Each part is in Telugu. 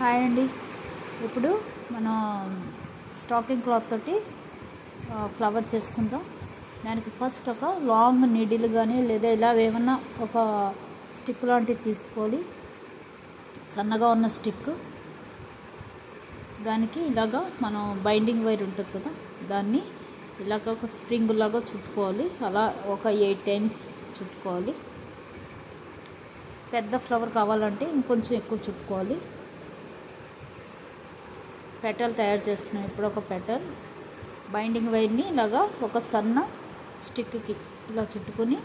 హాయ్ అండి. ఇప్పుడు మనం స్టాకింగ్ క్లాత్ తోటి ఫ్లవర్ చేసుకుందాం. దానికి ఫస్ట్ ఒక లాంగ్ నీడిల్ కానీ లేదా ఇలా ఏమన్నా ఒక స్టిక్ లాంటివి తీసుకోవాలి. సన్నగా ఉన్న స్టిక్, దానికి ఇలాగా మనం బైండింగ్ వైర్ ఉంటుంది కదా, దాన్ని ఇలాగ ఒక స్ప్రింగ్ లాగా చుట్టుకోవాలి. అలా ఒక 8 టైమ్స్ చుట్టుకోవాలి. పెద్ద ఫ్లవర్ కావాలంటే ఇంకొంచెం ఎక్కువ చుట్టుకోవాలి. పెటల్ తయారు చేస్తున్నాం. ఇప్పుడు ఒక పెటల్ బైండింగ్ వైర్ని ఇలాగా ఒక సన్న స్టిక్కి ఇలా చుట్టుకొని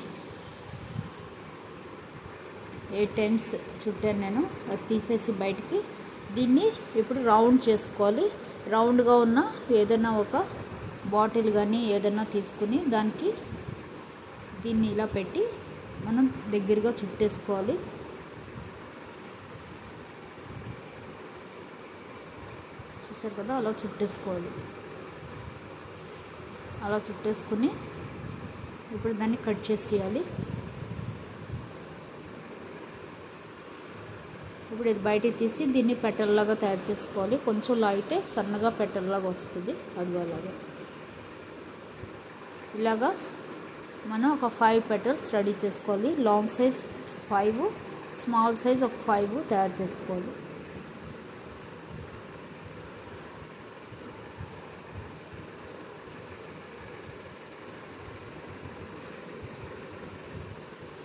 8 టైమ్స్ చుట్టాను నేను. అది తీసేసి బయటికి దీన్ని ఇప్పుడు రౌండ్ చేసుకోవాలి. రౌండ్గా ఉన్న ఏదైనా ఒక బాటిల్ కానీ ఏదైనా తీసుకుని దానికి దీన్ని ఇలా పెట్టి మనం దగ్గరగా చుట్టేసుకోవాలి. చూసారు కదా, అలా చుట్టేసుకోవాలి. అలా చుట్టేసుకుని ఇప్పుడు దాన్ని కట్ చేసేయాలి. ఇప్పుడు ఇది బయటికి తీసి దీన్ని పెటల్లాగా తయారు చేసుకోవాలి. కొంచెం లాగితే సన్నగా పెటల్లాగా వస్తుంది. అది అలాగా ఇలాగా మనం ఒక 5 పెటల్స్ రెడీ చేసుకోవాలి. లాంగ్ సైజ్ 5, స్మాల్ సైజ్ ఒక 5 తయారు చేసుకోవాలి.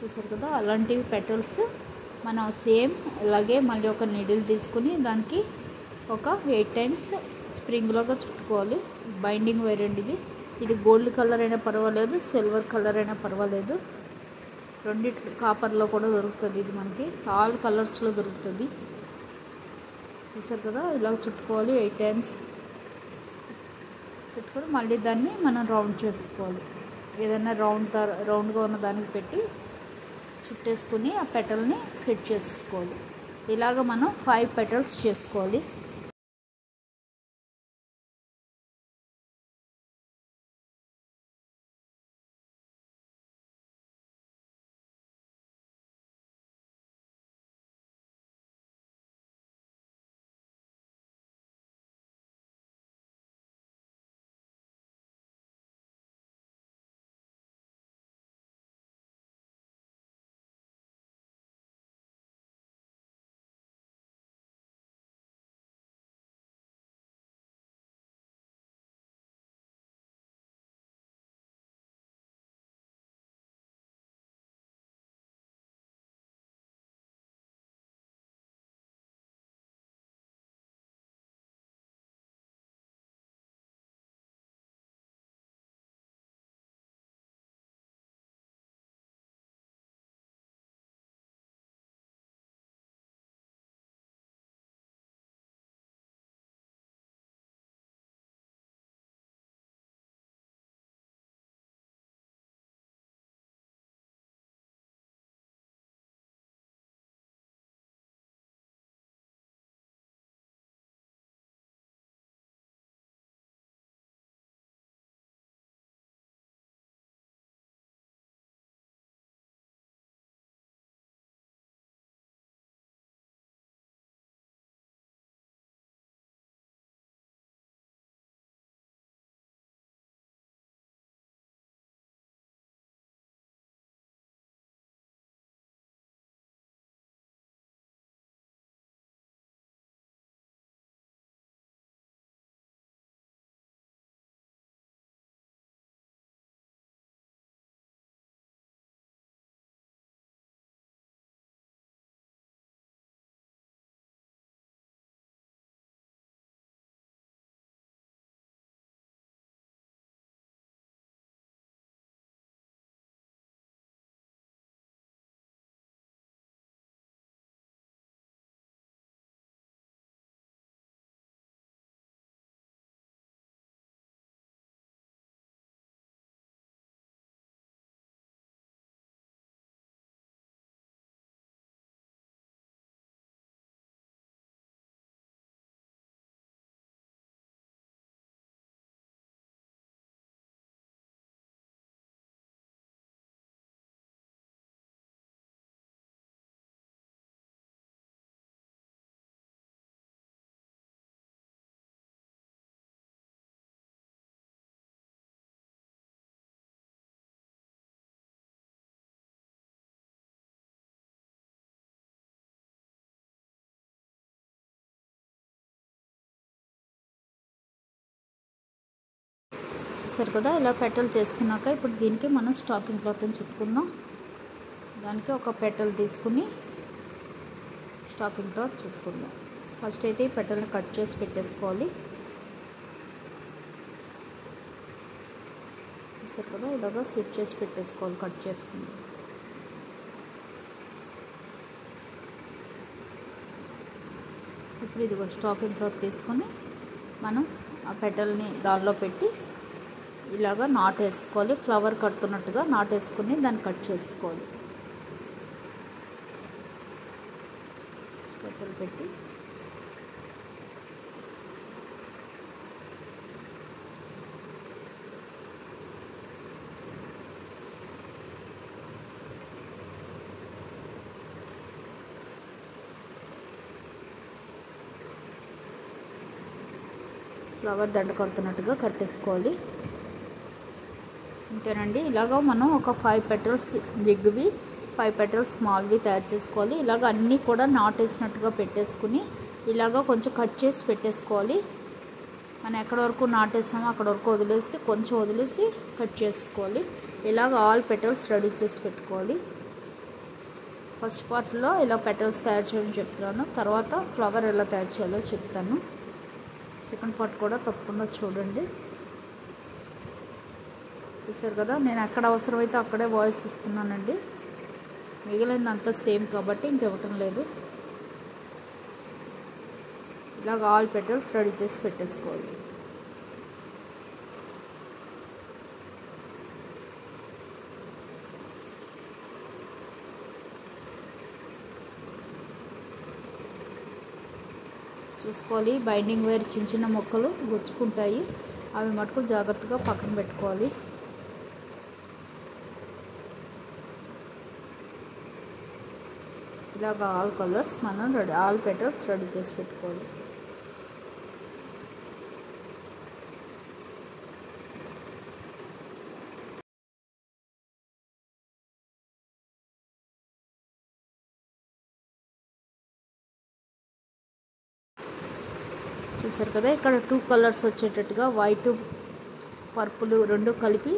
చూసారు కదా, అలాంటివి పెటల్స్ మనం సేమ్ ఇలాగే మళ్ళీ ఒక నీడిల్ తీసుకుని దానికి ఒక 8 టైమ్స్ స్ప్రింగ్లాగా చుట్టుకోవాలి. బైండింగ్ వైర్ అండి ఇది గోల్డ్ కలర్ అయినా పర్వాలేదు, సిల్వర్ కలర్ అయినా పర్వాలేదు. రెండిటి కాపర్లో కూడా దొరుకుతుంది. ఇది మనకి ఆల్ కలర్స్లో దొరుకుతుంది. చూసారు కదా, ఇలా చుట్టుకోవాలి. 8 టైమ్స్ చుట్టుకొని మళ్ళీ దాన్ని మనం రౌండ్ చేసుకోవాలి. ఏదైనా రౌండ్గా ఉన్న దానికి పెట్టి చుట్టేసుకుని ఆ పెటల్ని సెట్ చేసుకోవాలి. ఇలాగ మనం 5 పెటల్స్ చేసుకోవాలి. చూసారు కదా, ఇలా పెటల్ చేసుకున్నాక ఇప్పుడు దీనికి మనం స్టాకింగ్ క్లాత్ని చుట్టుకుందాం. దానికి ఒక పెటల్ తీసుకుని స్టాకింగ్ క్లాత్ చుట్టుకుందాం. ఫస్ట్ అయితే ఈ పెటల్ని కట్ చేసి పెట్టేసుకోవాలి. చూసారు కదా, ఇలాగా సెట్ చేసి పెట్టేసుకోవాలి కట్ చేసుకుని. ఇప్పుడు ఇదిగో స్టాకింగ్ క్లాత్ తీసుకొని మనం ఆ పెటల్ని దానిలో పెట్టి ఇలాగా నాట్ వేసుకోవాలి. ఫ్లవర్ కడుతున్నట్టుగా నాట్ వేసుకుని దాన్ని కట్ చేసుకోవాలి. పెటల్ పెట్టి ఫ్లవర్ దండ కడుతున్నట్టుగా కట్టేసుకోవాలి. అంతేనండి. ఇలాగ మనం ఒక 5 పెటల్స్ బిగ్వి, 5 పెటల్స్ స్మాల్వి తయారు చేసుకోవాలి. ఇలాగ అన్నీ కూడా నాట్ వేసినట్టుగా పెట్టేసుకుని ఇలాగ కొంచెం కట్ చేసి పెట్టేసుకోవాలి. మనం ఎక్కడ వరకు నాట్ వేసామో అక్కడ వరకు వదిలేసి కొంచెం వదిలేసి కట్ చేసుకోవాలి. ఇలాగ ఆల్ పెటల్స్ రెడీ చేసి పెట్టుకోవాలి. ఫస్ట్ పార్ట్లో ఇలా పెటల్స్ తయారు చేయడం చెప్తున్నాను, తర్వాత ఫ్లవర్ ఎలా తయారు చేయాలో చెప్తాను. సెకండ్ పార్ట్ కూడా తప్పకుండా చూడండి. చూసారు కదా, నేను ఎక్కడ అవసరమైతే అక్కడే వాయిస్ ఇస్తున్నానండి. మిగిలింది అంతా సేమ్ కాబట్టి ఇంకివ్వటం లేదు. ఇలాగ ఆల్ పెటల్స్ రెడీ చేసి పెట్టేసుకోవాలి. చూసుకోవాలి, బైండింగ్ వైర్ చిన్న చిన్న మొక్కలు గుచ్చుకుంటాయి, అవి మటుకు జాగ్రత్తగా పక్కన పెట్టుకోవాలి. ఇలాగ ఆల్ కలర్స్ మనం ఆల్ పెటల్స్ రెడీ చేసి పెట్టుకోవాలి. చూసారు కదా, ఇక్కడ 2 కలర్స్ వచ్చేటట్టుగా వైట్ పర్పుల్ రెండు కలిపి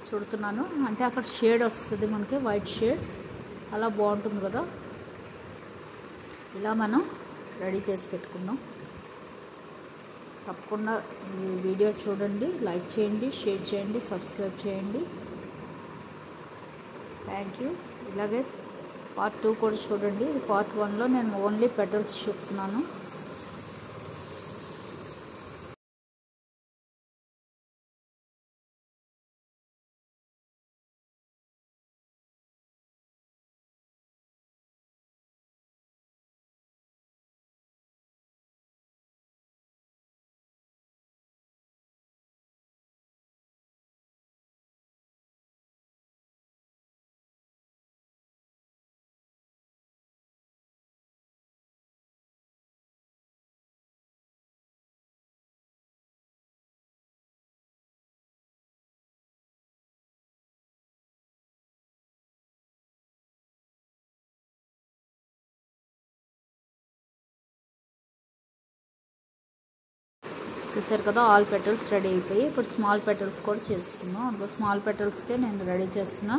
చుడుతున్నాను. అంటే అక్కడ షేడ్ వస్తుంది మనకి, వైట్ షేడ్, అలా బాగుంటుంది కదా. ఇలా మనం రెడీ చేసి పెట్టుకుందాం. తప్పకుండా ఈ వీడియో చూడండి, లైక్ చేయండి, షేర్ చేయండి, సబ్స్క్రైబ్ చేయండి. Thank you. ఇలాగే పార్ట్ 2 కూడా చూడండి. పార్ట్ 1లో నేను ఓన్లీ పెటల్స్ చెప్తున్నాను. చూసారు కదా, ఆల్ పెటల్స్ రెడీ అయిపోయి ఇప్పుడు స్మాల్ పెటల్స్ కూడా చేసుకుందాం. అందులో స్మాల్ పెటల్స్తో నేను రెడీ చేస్తున్నా.